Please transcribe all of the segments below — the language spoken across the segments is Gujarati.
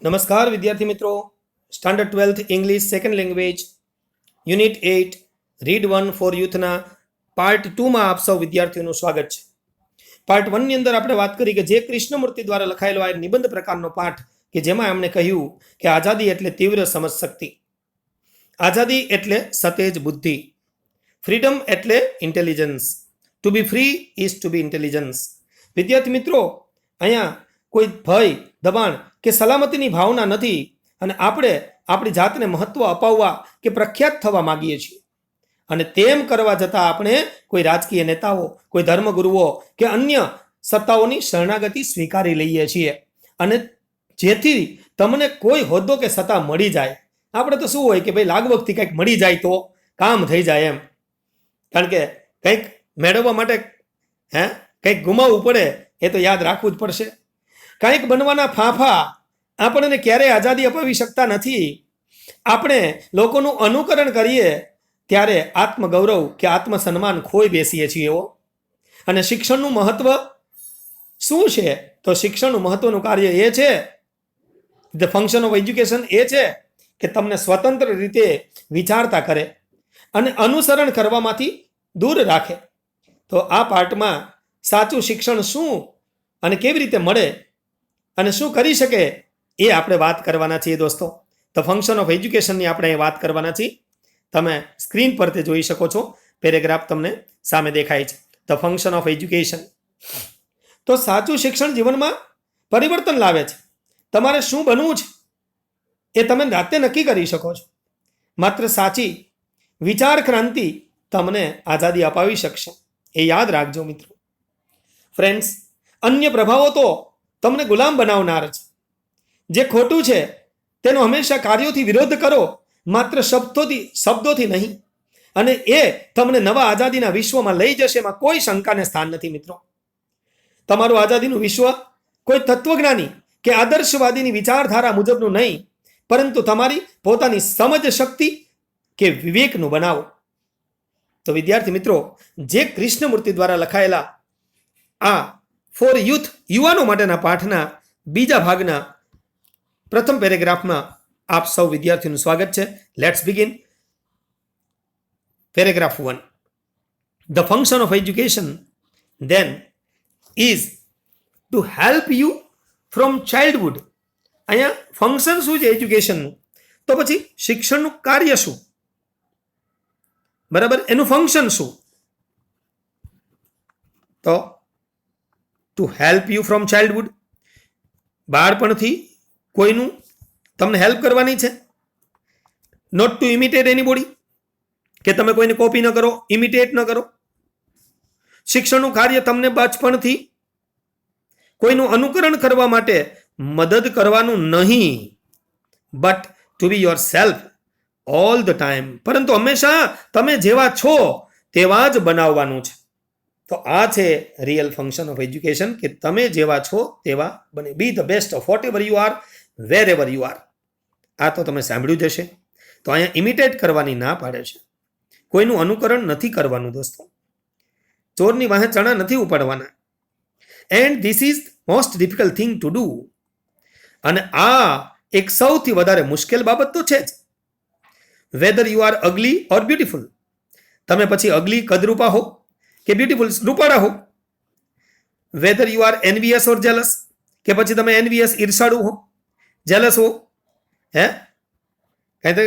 નમસ્કાર વિદ્યાર્થી મિત્રો, standard 12th English second language unit 8 read 1 for યુથના પાર્ટ 2માં આપ સૌ વિદ્યાર્થીઓનું સ્વાગત છે. પાર્ટ 1 ની અંદર આપણે વાત કરી કે જે કૃષ્ણમૂર્તિ દ્વારા લખાયેલો આ નિબંધ પ્રકારનો પાઠ કે જેમાં એમણે કહ્યું કે આઝાદી એટલે તીવ્ર સમજ શક્તિ, આઝાદી એટલે સતેજ બુદ્ધિ, ફ્રીડમ એટલે intelligence, to be free is to be intelligence. વિદ્યાર્થી મિત્રો, અહીંયા કોઈ ભય, દબાણ કે સલામતીની ભાવના નથી અને આપણે આપણી જાતને મહત્વ અપાવવા કે પ્રખ્યાત થવા માંગીએ છીએ અને તેમ કરવા જતાં આપણે કોઈ રાજકીય નેતાઓ, કોઈ ધર્મગુરુઓ કે અન્ય સત્તાઓની શરણાગતિ સ્વીકારી લઈએ છીએ અને જેથી તમને કોઈ હોદ્દો કે સત્તા મળી જાય. આપણે તો શું હોય કે ભાઈ લાગવગથી કંઈક મળી જાય તો કામ થઈ જાય એમ, કારણ કે કંઈક મેળવવા માટે કંઈક ગુમાવવું પડે એ તો યાદ રાખવું જ પડશે. કંઈક બનવાના ફાંફા આપણને ક્યારેય આઝાદી અપાવી શકતા નથી. આપણે લોકોનું અનુકરણ કરીએ ત્યારે આત્મગૌરવ કે આત્મસન્માન ખોઈ બેસીએ છીએ એવો. અને શિક્ષણનું મહત્વ શું છે? તો શિક્ષણનું મહત્વનું કાર્ય એ છે, ધ ફંક્શન ઓફ એજ્યુકેશન એ છે કે તમને સ્વતંત્ર રીતે વિચારતા કરે અને અનુસરણ કરવામાંથી દૂર રાખે. તો આ પાઠમાં સાચું શિક્ષણ શું અને કેવી રીતે મળે અને શું કરી શકે એ આપણે વાત કરવાના છીએ દોસ્તો. ધ ફંક્શન ઓફ એજ્યુકેશનની આપણે વાત કરવાના છીએ. તમે સ્ક્રીન પર તે જોઈ શકો છો, પેરેગ્રાફ તમને સામે દેખાય છે. The function of education. તો સાચું શિક્ષણ જીવનમાં પરિવર્તન લાવે છે. તમારે શું બનવું છે એ તમે જાતે નક્કી કરી શકો છો. માત્ર સાચી વિચાર ક્રાંતિ તમને આઝાદી અપાવી શકશે, એ યાદ રાખજો મિત્રો. ફ્રેન્ડ્સ, અન્ય પ્રભાવો તો તમને ગુલામ બનાવનાર છે. જે ખોટું છે તેનો હંમેશા કાર્યોથી વિરોધ કરો, માત્ર શબ્દોથી નહીં, અને એ તમને નવા આઝાદીના વિશ્વમાં લઈ જશે, એમાં કોઈ શંકાને સ્થાન નથી મિત્રો. તમારું આઝાદીનું વિશ્વ કોઈ તત્વજ્ઞાની કે આદર્શવાદીની વિચારધારા મુજબનું નહીં, પરંતુ તમારી પોતાની સમજ શક્તિ કે વિવેકનું બનાવો. તો વિદ્યાર્થી મિત્રો, જે કૃષ્ણમૂર્તિ દ્વારા લખાયેલા આ ફોર યુથ, યુવાનો માટેના પાઠના બીજા ભાગના પ્રથમ પેરેગ્રાફમાં આપ સૌ વિદ્યાર્થીઓનું સ્વાગત છે. Let's begin. Paragraph 1. The function of education then is to help you from childhood. અહીંયા ફંક્શન શું છે એજ્યુકેશનનું, તો પછી શિક્ષણનું કાર્ય શું, બરાબર, એનું ફંક્શન શું? તો two help you from childhood, બાળપણથી કોઈનું તમને હેલ્પ કરવાની છે. નોટ ટુ ઇમિટેટ એનીબોડી, કે તમે કોઈને કોપી ન કરો, ઇમિટેટ ન કરો. શિક્ષણનું કાર્ય તમને બચપણથી કોઈનું અનુકરણ કરવા માટે મદદ કરવાનું નહીં, but to be your self all the time, પરંતુ હંમેશા તમે જેવા છો તેવા જ બનાવવાનું છે. તો આ છે રિયલ ફંક્શન ઓફ એજ્યુકેશન, કે તમે જેવા છો તેવા બને. Be the best of whatever you are, wherever you are. આ તો તમે સાંભળ્યું જ હશે. તો અહીંયા ઇમિટેટ કરવાની ના પાડે છે, કોઈનું અનુકરણ નથી કરવાનું દોસ્તો. ચોરની વાહે ચણા નથી ઉપાડવાના. And this is most difficult thing to do. અને આ એક સૌથી વધારે મુશ્કેલ બાબત તો છે જ. Whether you are અગલી or beautiful, તમે પછી અગલી કદરૂપા હો કે બ્યુટીફુલ રૂપાળા હો. Whether you are NVS or jealous, કે પછી તમે એનવીએસ ઈર્ષાળુ હો, જેલસ હો, કઈ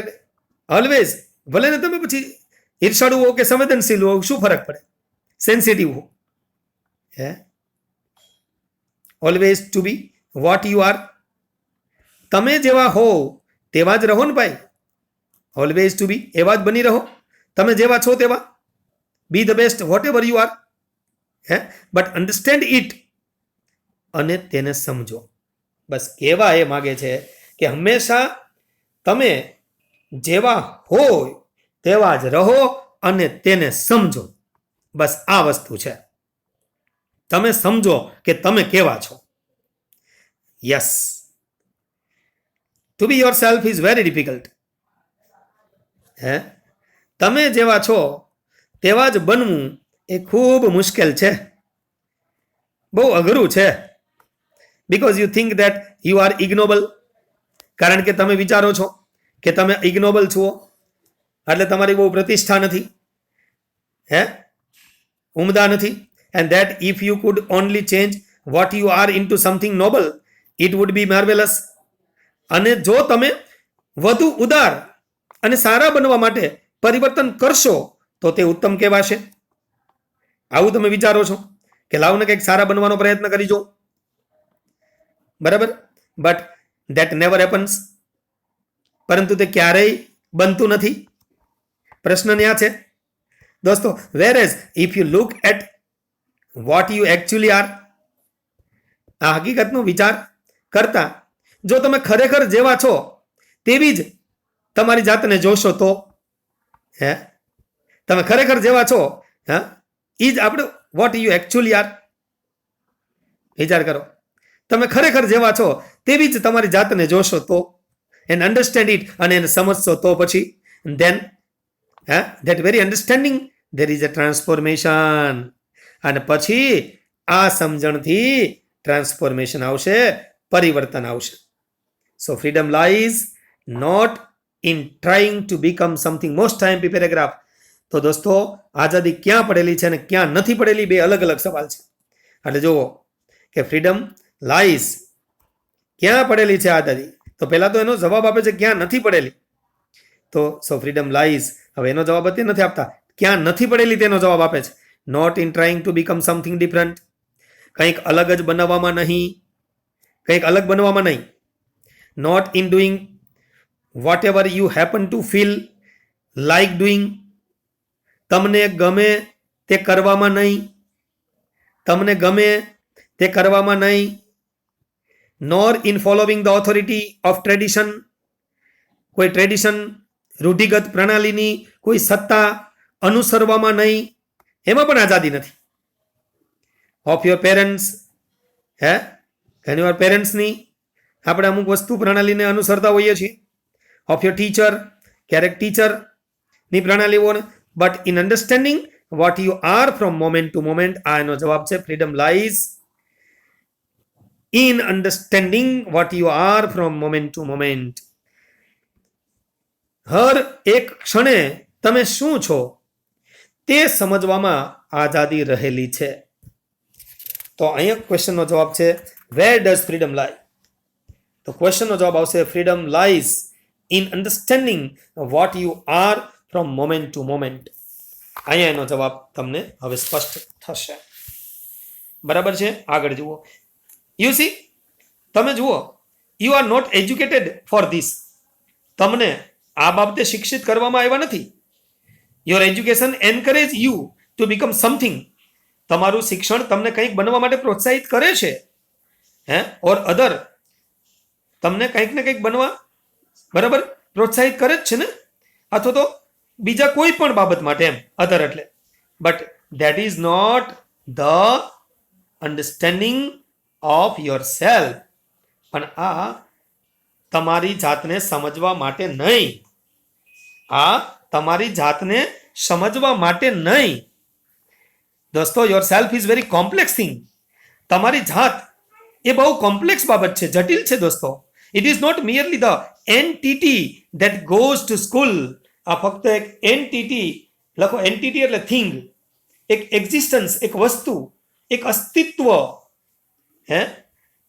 ઓલવેઝ, ભલે ને તમે પછી ઈર્ષાળુ હો કે સંવેદનશીલ હો, શું ફરક પડે, સેન્સિટિવ હો. Always to be what you are, તમે જેવા હો તેવા જ રહો ને ભાઈ. ઓલવેઝ ટુ બી, એવા જ બની રહો, તમે જેવા છો તેવા. Be the best whatever you are, but understand it, અને તેને સમજો. બસ કહેવા એ માગે છે કે હંમેશા તમે જેવા હોય તેવા જ રહો અને તેને સમજો. બસ આ વસ્તુ છે. તમે સમજો કે તમે કેવા છો. Yes, to be yourself is very difficult. તમે જેવા છો તેવા જ બનવું એ ખૂબ મુશ્કેલ છે, બહુ અઘરું છે. because you think that you are ignoble, કારણ કે તમે વિચારો છો કે તમે ઇગ્નોબલ છો, એટલે તમારી બહુ પ્રતિષ્ઠા નથી, હે, ઉમદા નથી. And that if you could only change what you are into something noble it would be marvellous. અને જો તમે વધુ ઉદાર અને સારા બનવા માટે પરિવર્તન કરશો તો તે ઉત્તમ કહેવાશે. આવું તમે વિચારો છો કે લાવને કંઈક સારા બનવાનો પ્રયત્ન કરી જો, બરાબર, બટ ધેટ નેવર હેપન્સ. પરંતુ તે ક્યારેય બનતું નથી. પ્રશ્ન ત્યાં છે દોસ્તો. Whereas if you look at what you actually are, આ હકીકતનો વિચાર કરતા જો તમે ખરેખર જેવા છો તેવી જ તમારી જાતને જોશો તો, હે, તમે ખરેખર જેવા છો, હા, એ જ આપણે વોટ યુ એકચ્યુઅલી આર. વિચાર કરો, તમે ખરેખર જેવા છો તેવી જ તમારી જાતને જોશો તો, એન્ડ અન્ડરસ્ટેન્ડ ઇટ, અને એને સમજશો તો પછી then that very understanding there is a transformation. અને પછી આ સમજણથી ટ્રાન્સફોર્મેશન આવશે, પરિવર્તન આવશે. So freedom lies not in trying to become something. Most IMP paragraph. તો દોસ્તો, આઝાદી ક્યાં પડેલી છે અને ક્યાં નથી પડેલી, બે અલગ અલગ સવાલ છે. એટલે જુઓ કે ફ્રીડમ લાઈઝ ક્યાં પડેલી છે આઝાદી, તો પહેલા તો એનો જવાબ આપે છે ક્યાં નથી પડેલી. તો સો ફ્રીડમ લાઈઝ, હવે એનો જવાબ અત્યારે નથી આપતા, ક્યાં નથી પડેલી તેનો જવાબ આપે છે. Not in trying to become something different, કંઈક અલગ જ બનાવવામાં નહીં, કંઈક અલગ બનવામાં નહીં. Not in doing whatever you happen to feel like doing, તમને ગમે તે કરવામાં નહીં, તમને ગમે તે કરવામાં નહીં. Nor in following the authority of tradition, કોઈ ટ્રેડિશન, રૂઢિગત પ્રણાલીની કોઈ સત્તા અનુસરવામાં નહીં, એમાં પણ આઝાદી નથી. ઓફ યોર પેરેન્ટ્સ, હે, ઘણી વાર પેરેન્ટ્સની આપણે અમુક વસ્તુ પ્રણાલીને અનુસરતા હોઈએ છીએ. ઓફ યોર ટીચર, ક્યારેક ટીચરની પ્રણાલીઓને. But in understanding what you are from moment to moment, આ એનો જવાબ છે. Freedom lies in understanding what you are from moment to moment. હર એક ક્ષણે તમે શું છો તે સમજવામાં આઝાદી રહેલી છે. તો અહીંયા ક્વેશ્ચનનો જવાબ છે વેર ડઝ ફ્રીડમ લાઈ. તો ક્વેશ્ચનનો જવાબ આવશે freedom lies in understanding what you are from moment to moment. અહીંયા એનો જવાબ તમને હવે સ્પષ્ટ થશે. બરાબર છે, આગળ જુઓ. યુ સી, તમે જુઓ, you are not educated for this. તમને આ બાબતે શિક્ષિત કરવામાં આવ્યા નથી. Your education encourage you to become something. તમારું શિક્ષણ તમને કંઈક બનવા માટે પ્રોત્સાહિત કરે છે, હે, ઓર અધર, તમને કંઈક ને કંઈક બનવા, બરાબર, પ્રોત્સાહિત કરે જ છે ને, અથવા તો બીજા કોઈ પણ બાબત માટે, એમ, અધર એટલે. But that is not the understanding of yourself. પણ આ તમારી જાતને સમજવા માટે નહીં, આ તમારી જાતને સમજવા માટે નહીં. દોસ્તો, your self is very complex thing. તમારી જાત એ બહુ કોમ્પ્લેક્સ બાબત છે, જટિલ છે દોસ્તો. It is not merely the entity that goes to school. આ ફક્ત એક એન્ટિટી, લખો એન્ટિટી એટલે થિંગ, એક એક્ઝિસ્ટન્સ, એક વસ્તુ, એક અસ્તિત્વ, હે,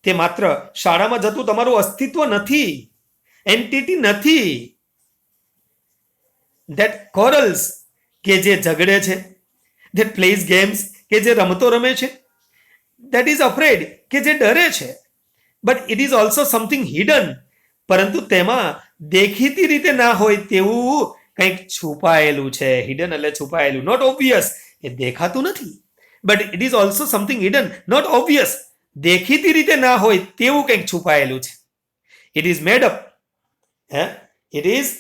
તે માત્ર શાળામાં જતું તમારું અસ્તિત્વ નથી, એન્ટિટી નથી. ધેટ કોરલ્સ, કે જે ઝઘડે છે, ધેટ પ્લેઝ ગેમ્સ, કે જે રમતો રમે છે, ધેટ ઇઝ અફ્રેડ, કે જે ડરે છે. But it is also something hidden, પરંતુ તેમાં દેખીતી રીતે ના હોય તેવું કંઈક છુપાયેલું છે. હિડન એટલે છુપાયેલું, નોટ ઓબ્વિયસ, એ દેખાતું નથી. But it is also something hidden, not obvious, દેખીતી રીતે ના હોય તેવું કંઈક છુપાયેલું છે. ઇટ ઇઝ મેડ અપ, હે, ઇટ ઇઝ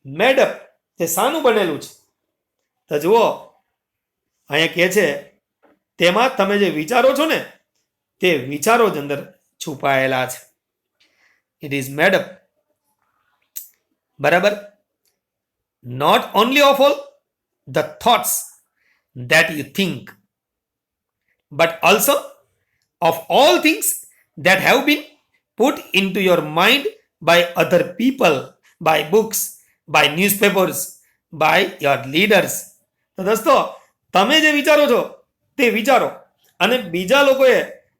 મેડ અપ, તે શાનું બનેલું છે? તો જુઓ, અહીંયા કહે છે તેમાં તમે જે વિચારો છો ને તે વિચારો જ અંદર છુપાયેલા છે. ઇટ ઇઝ મેડ અપ, બરાબર, not only of all the thoughts that you think, but also of all things that have been put into your mind by other people, by books, by newspapers, by your leaders. તો દોસ્તો તમે જે વિચારો છો તે વિચારો, અને બીજા લોકોએ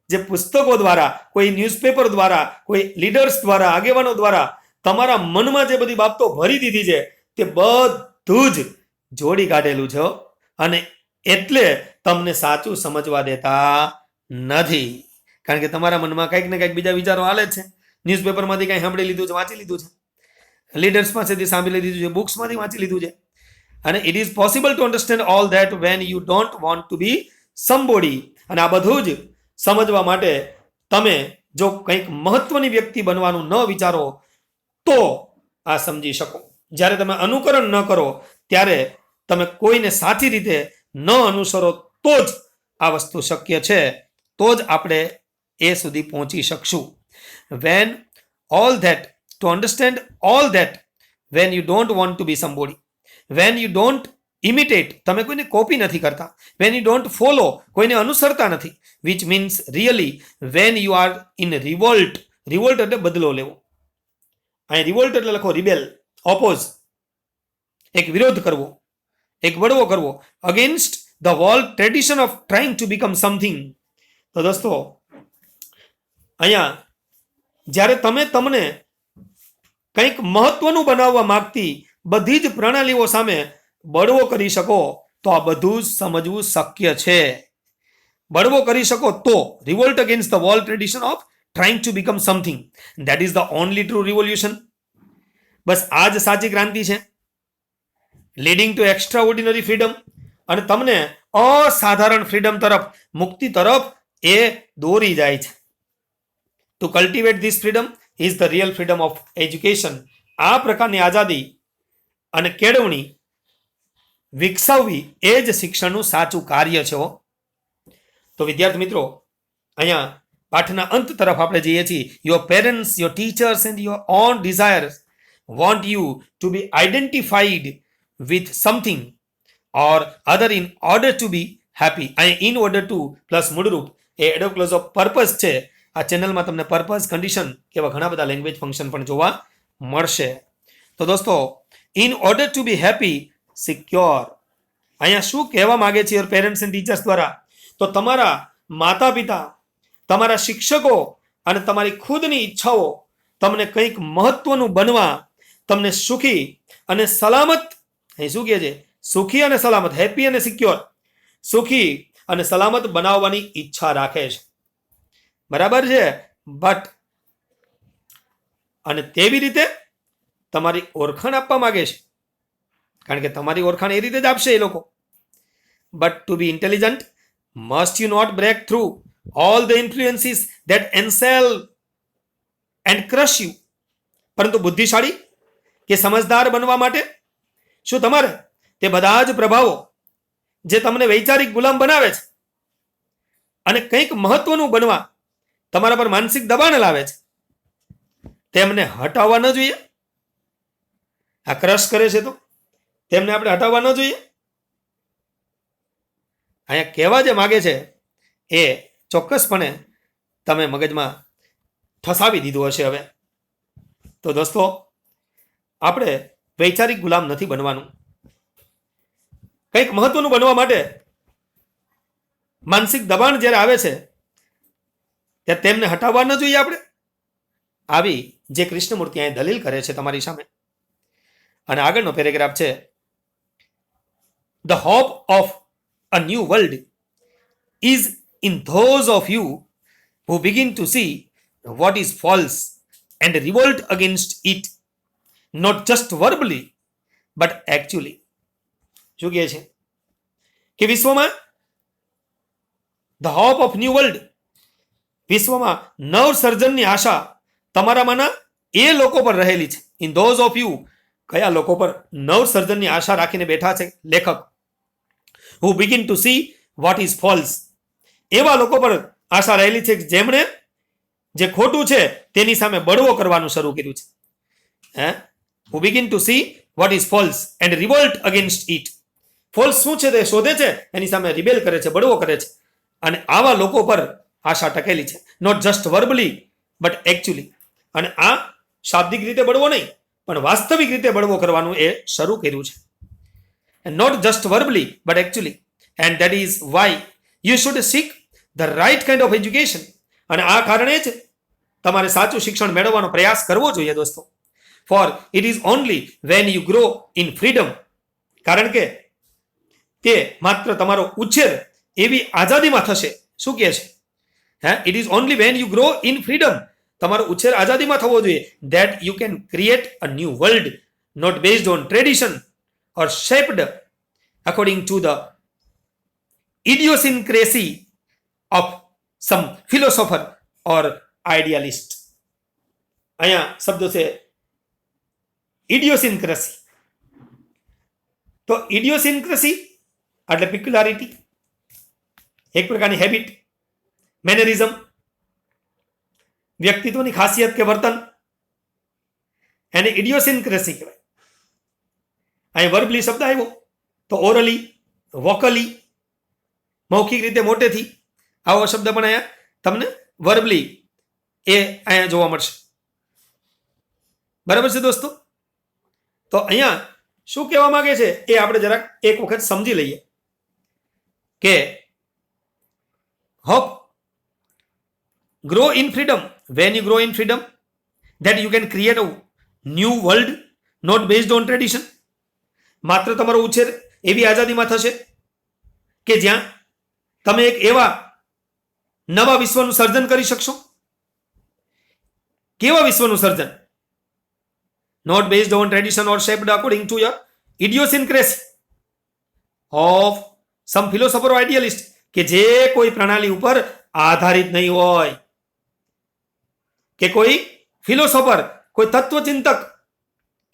જે પુસ્તકો દ્વારા, કોઈ ન્યૂઝપેપર દ્વારા, કોઈ લીડર્સ દ્વારા, આગેવાનો દ્વારા તમારા મનમાં જે બધી બાબતો ભરી દીધી છે તે બધું જ જોડી કાઢેલું છે, અને એટલે તમને સાચું સમજવા દેતા નથી. કારણ કે તમારા મનમાં કંઈક ને કંઈક બીજા વિચારો હાલે જ છે. ન્યૂઝપેપરમાંથી કંઈ સાંભળી લીધું છે, વાંચી લીધું છે, લીડર્સ પાસેથી સાંભળી લીધું છે, બુક્સમાંથી વાંચી લીધું છે. અને it is possible to understand all that when you don't want to be somebody. અને આ બધું જ સમજવા માટે તમે જો કંઈક મહત્વની વ્યક્તિ બનવાનું ન વિચારો તો આ સમજી શકો. જ્યારે તમે અનુકરણ ન કરો ત્યારે તમે કોઈને સાચી રીતે ન અનુસરો તો જ આ વસ્તુ શક્ય છે, તો જ આપણે એ સુધી પહોંચી શકશું. When all that, to understand all that, when you don't want to be somebody, when you don't imitate, તમે કોઈને કોપી નથી કરતા, વેન યુ ડોન્ટ ફોલો, કોઈને અનુસરતા નથી, which means really when you are in Revolt. Revolt એટલે બદલો લેવો. અહીં રિવોલ્ટ એટલે લખો રિબેલ, ઓપોઝ, એક વિરોધ કરવો, એક બળવો કરવો, against the whole tradition of trying to become something. તો દોસ્તો અહીંયા જ્યારે તમે તમને કંઈક મહત્વનું બનાવવા માંગતી બધી જ પ્રણાલીઓ સામે બળવો કરી શકો તો આ બધું જ સમજવું શક્ય છે. બળવો કરી શકો તો revolt against the whole tradition of trying to become something, that is the only true revolution. બસ આ જ સાચી ક્રાંતિ છે, leading to extraordinary freedom. અને તમને અસાધારણ ફ્રીડમ તરફ, મુક્તિ તરફ એ દોરી જાય છે. To cultivate this freedom is the real freedom of education. આ પ્રકારની આઝાદી અને કેળવણી વિકસાવવી એ જ શિક્ષણનું સાચું કાર્ય છે. તો વિદ્યાર્થી મિત્રો, અહીંયા પાઠના અંત તરફ આપણે જઈએ છીએ. Your parents, your teachers and your own desires want you to be identified with something or other in order to be happy. અહીંયા ઇન ઓર્ડર ટુ પ્લસ મૂળરૂપ એ એડોબ ક્લોઝ ઓફ પર્પઝ છે. આ ચેનલમાં તમને પર્પઝ, કન્ડિશન કેવા ઘણા બધા લેંગ્વેજ ફંક્શન પણ જોવા મળશે. તો દોસ્તો, in order to be happy, secure. અહીંયા શું કહેવા માંગે છે યોર પેરેન્ટ્સ એન્ડ ટીચર્સ દ્વારા? તો તમારા માતા પિતા, તમારા શિક્ષકો અને તમારી ખુદની ઈચ્છાઓ તમને કંઈક મહત્વનું બનવા, તમને સુખી અને સલામત, અહીં શું કહે છે? સુખી અને સલામત, હેપી અને સિક્યોર, સુખી અને સલામત બનાવવાની ઈચ્છા રાખે છે. બરાબર છે? બટ અને તેવી રીતે તમારી ઓળખાણ આપવા માંગે છે, કારણ કે તમારી ઓળખાણ એ રીતે જ આપશે એ લોકો. But to be intelligent must you not break through all the influences that enslave and crush you. પરંતુ બુદ્ધિશાળી કે સમજદાર બનવા માટે શું તમારે તે બધા જ પ્રભાવો જે તમને વૈચારિક ગુલામ બનાવે છે અને કંઈક મહત્વનું બનવા તમારા પર માનસિક દબાણ લાવે છે તેમને હટાવવા ન જોઈએ? આ ક્રશ કરે છે તો તેમને આપણે હટાવવા ન જોઈએ? અહીંયા કહેવા જે માગે છે એ ચોક્કસપણે તમે મગજમાં ઠસાવી દીધું હશે હવે. તો દોસ્તો, આપણે વૈચારિક ગુલામ નથી બનવાનું. કંઈક મહત્વનું બનવા માટે માનસિક દબાણ જ્યારે આવે છે ત્યારે તેમને હટાવવા ન જોઈએ આપણે. આવી જે કૃષ્ણમૂર્તિ અહીં દલીલ કરે છે તમારી સામે. અને આગળનો પેરેગ્રાફ છે, the hope of a new world is in those of you who begin to see what is false and revolt against it, not just verbally but actually. શું કહે છે કે વિશ્વમાં the hope of new world, વિશ્વમાં નવસર્જનની આશા તમારામાંના એ લોકો પર રહેલી છે. ઇન ધોઝ ઓફ યુ, કયા લોકો પર નવસર્જનની આશા રાખીને બેઠા છે લેખક? who begin to see what is false, એવા લોકો પર આશા રહેલી છે જેમણે જે ખોટું છે તેની સામે બળવો કરવાનું શરૂ કર્યું છે. who begin to see what is false and revolt against it. False શું છે તે શોધે છે, એની સામે રિબેલ કરે છે, બળવો કરે છે. અને આવા લોકો પર આશા ટકેલી છે. Not just verbally but actually. અને આ શાબ્દિક રીતે બળવો નહીં, પણ વાસ્તવિક રીતે બળવો કરવાનું એ શરૂ કર્યું છે. And not just verbally, but actually. And that is why you should seek the right kind of education. અને આ કારણે જ તમારે સાચું શિક્ષણ મેળવવાનો પ્રયાસ કરવો જોઈએ દોસ્તો. For it is only when you grow in freedom. કારણ કે તે માત્ર તમારો ઉછેર એવી આઝાદીમાં થશે. શું કહે છે? It is only when you grow in freedom. તમારો ઉછેર આઝાદીમાં થવો જોઈએ. That you can create a new world, not based on tradition or shaped according to the idiosyncrasy of some philosopher or idealist. અહીંયા શબ્દો છે ઇડિયોસિન્ક્રસી. તો ઇડિયોસિન્ક્રસી એટલે પિક્યુલારિટી, એક પ્રકારની હેબિટ, મેનરિઝમ, વ્યક્તિત્વની ખાસિયત કે વર્તન, એને ઇડિયોસિન્ક્રસી કહેવાય. અહીં વર્બલી શબ્દ આવ્યો તો ઓરલી, વોકલી, મૌખિક રીતે મોટેથી, આવો શબ્દ પણ અહીંયા તમને વર્બલી એ અહીંયા જોવા મળશે. બરાબર છે દોસ્તો? તો અહીંયા શું કહેવા માંગે છે એ આપણે જરાક એક વખત સમજી લઈએ કે hope grow in freedom. When you grow in freedom, that you can create a new world not based on tradition. માત્ર તમારો ઉછેર એવી આઝાદીમાં થશે કે જ્યાં તમે એક એવા નવા વિશ્વનું સર્જન કરી શકશો. કેવા વિશ્વનું સર્જન? Not based on tradition or shaped according to your idiosyncrasy of some philosopher or idealist. કે જે કોઈ પ્રણાલી ઉપર આધારિત નહીં હોય, કે કોઈ ફિલોસોફર, કોઈ તત્વચિંતક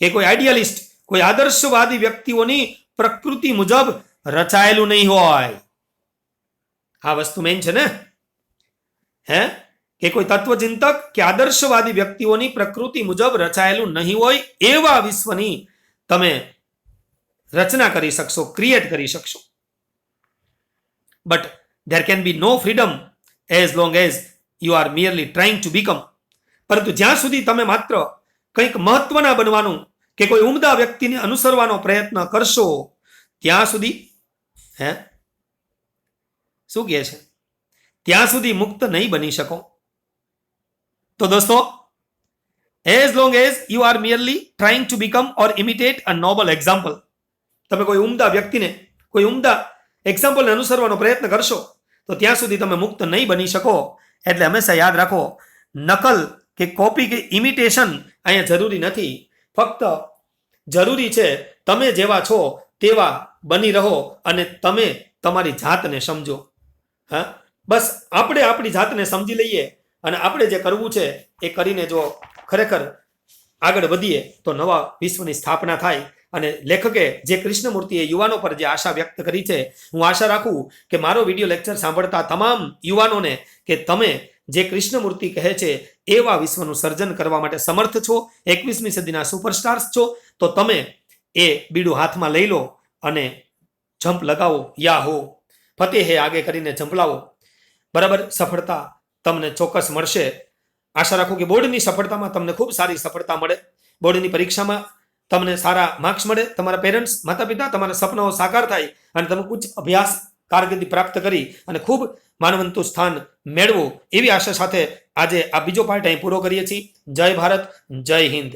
કે કોઈ આઈડિયાલિસ્ટ, કોઈ આદર્શવાદી વ્યક્તિઓની પ્રકૃતિ મુજબ રચાયેલું નહીં હોય. આ વસ્તુ મેઇન છે ને. કે કોઈ તત્વચિંતક કે આદર્શવાદી વ્યક્તિઓની પ્રકૃતિ મુજબ રચાયેલું નહીં હોય એવા વિશ્વની તમે રચના કરી શકશો, ક્રિએટ કરી શકશો. But there can be no freedom as long as you are merely trying to become. પરંતુ જ્યાં સુધી તમે માત્ર કંઈક મહત્વના બનવાનું કે કોઈ ઉમદા વ્યક્તિને અનુસરવાનો પ્રયત્ન કરશો ત્યાં સુધી શું કહે છે? ત્યાં સુધી મુક્ત નહીં બની શકો. તો દોસ્તો, as long as you are merely trying to become or imitate a noble example, તમે કોઈ ઉમદા વ્યક્તિને, કોઈ ઉમદા એક્ઝામ્પલને અનુસરવાનો પ્રયત્ન કરશો તો ત્યાં સુધી તમે મુક્ત નહીં બની શકો. એટલે હંમેશા યાદ રાખો, નકલ કે કોપી કે ઇમિટેશન અહીંયા જરૂરી નથી. ફક્ત જરૂરી છે તમે જેવા છો તેવા બની રહો અને તમે તમારી જાતને સમજો. બસ આપણે આપણી જાતને સમજી લઈએ અને આપણે જે કરવું છે એ કરીને જો ખરેખર આગળ વધીએ તો નવા વિશ્વની સ્થાપના થાય. અને લેખકે જે કૃષ્ણમૂર્તિએ યુવાનો પર જે આશા વ્યક્ત કરી છે, હું આશા રાખું કે મારો વિડીયો લેક્ચર સાંભળતા તમામ યુવાનોને કે તમે જે કૃષ્ણમૂર્તિ કહે છે એવા વિશ્વનું સર્જન કરવા માટે સમર્થ છો, 21મી સદીના સુપરસ્ટાર્સ છો. તો તમે એ બીડું હાથમાં લઈ લો અને જમ્પ લગાવો. યા હો ફતેહ હે આગે કરીને ઝંપલાવો. બરાબર, સફળતા તમને ચોક્કસ મળશે. આશા રાખું કે બોર્ડની સફળતામાં તમને ખૂબ સારી સફળતા મળે, બોર્ડની પરીક્ષામાં તમને સારા માર્ક્સ મળે, તમારા પેરેન્ટ્સ, માતા પિતા, તમારા સપનાઓ સાકાર થાય અને તમે ઉચ્ચ અભ્યાસ કારકિર્દી પ્રાપ્ત કરી અને ખૂબ માનવંતું સ્થાન મેળવો એવી આશા સાથે આજે આ બીજો પાર્ટ અહીં પૂરો કરીએ છીએ. જય ભારત, જય હિન્દ.